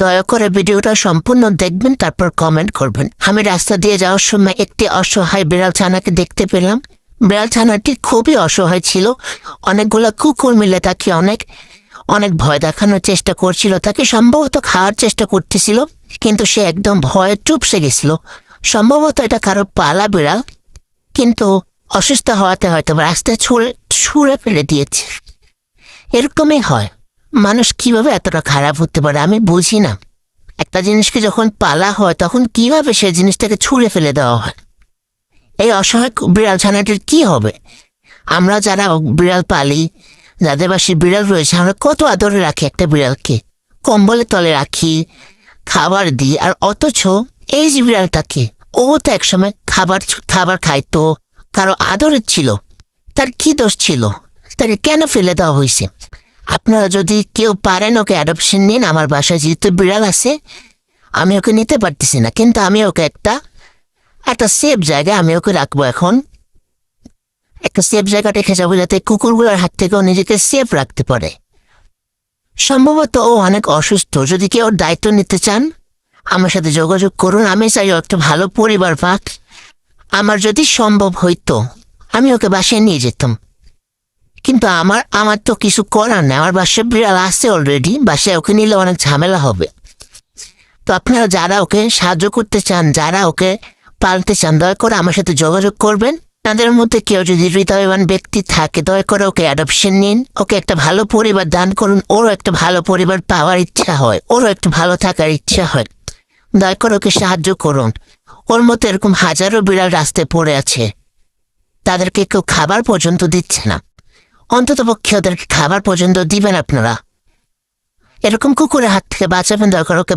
দয়া করে ভিডিওটা সম্পূর্ণ দেখবেন, তারপর কমেন্ট করবেন। আমি রাস্তা দিয়ে যাওয়ার সময় একটি অসহায় বিড়াল ছানাকে দেখতে পেলাম। বিড়াল ছানাটি খুবই অসহায় ছিল। অনেকগুলো কুকুর মিলে তাকে অনেক ভয় দেখানোর চেষ্টা করছিল, তাকে সম্ভবত খাওয়ার চেষ্টা করতেছিল, কিন্তু সে একদম ভয়ে চুপসে গেছিল। সম্ভবত এটা কারো পালা বিড়াল, কিন্তু অসুস্থ হওয়াতে হয়তো রাস্তায় ছুঁড়ে ফেলে দিয়েছে। এরকমই হয়, মানুষ কিভাবে এতটা খারাপ হতে পারে আমি বুঝি না। একটা জিনিসকে যখন পালা হয় তখন কিভাবে সে জিনিসটাকে ছুঁড়ে ফেলে দেওয়া হয়। এই অসহায় বিড়াল ছানাটির কি হবে? আমরা যারা বিড়াল পালি, যাদের বাসায় বিড়াল রয়েছে, আমরা কত আদরে রাখি একটা বিড়ালকে, কম্বলের তলে রাখি, খাবার দিই। আর অথচ এই যে বিড়ালটাকে, ও তো একসময় খাবার খাইতো, কারো আদরের ছিল, তার কি দোষ ছিল? তাকে কেন ফেলে দেওয়া হয়েছে? আপনারা যদি কেউ পারেন ওকে অ্যাডপশন নিন। আমার বাসায় যেহেতু বিড়াল আছে, আমি ওকে নিতে পারতেছি না, কিন্তু আমি ওকে একটা সেফ জায়গায় আমি ওকে রাখবো। এখন একটা সেফ জায়গা রেখে যাবো, যাতে কুকুরগুলোর হাত থেকেও নিজেকে সেফ রাখতে পারে। সম্ভবত ও অনেক অসুস্থ। যদি কেউ ওর দায়িত্ব নিতে চান, আমার সাথে যোগাযোগ করুন। আমি চাই ও একটা ভালো পরিবার পাক। আমার যদি সম্ভব হইতো আমি ওকে বাসায় নিয়ে যেতাম, কিন্তু আমার তো কিছু করার নেই। আমার বাসায় বিড়াল আছে অলরেডি, বাসায় ওকে নিলে অনেক ঝামেলা হবে। তো আপনারা যারা ওকে সাহায্য করতে চান, যারা ওকে পালতে চান, দয়া করে আমার সাথে যোগাযোগ করবেন। তাদের মধ্যে কেউ যদি হৃদয়বান ব্যক্তি থাকে, দয়া করে ওকে অ্যাডপশন নিন। ওকে একটা ভালো পরিবার দান করুন। ওরও একটা ভালো পরিবার পাওয়ার ইচ্ছা হয়, ওরও একটু ভালো থাকার ইচ্ছা হয়। দয়া করে ওকে সাহায্য করুন। ওর মতো এরকম হাজারো বিড়াল রাস্তায় পড়ে আছে, তাদেরকে কেউ খাবার পর্যন্ত দিচ্ছে না। অন্ততপক্ষে ওদেরকে খাবার পর্যন্ত দিবেন আপনারা। এরকম কুকুরের হাত থেকে বাঁচাবেন, দয়া করে ওকে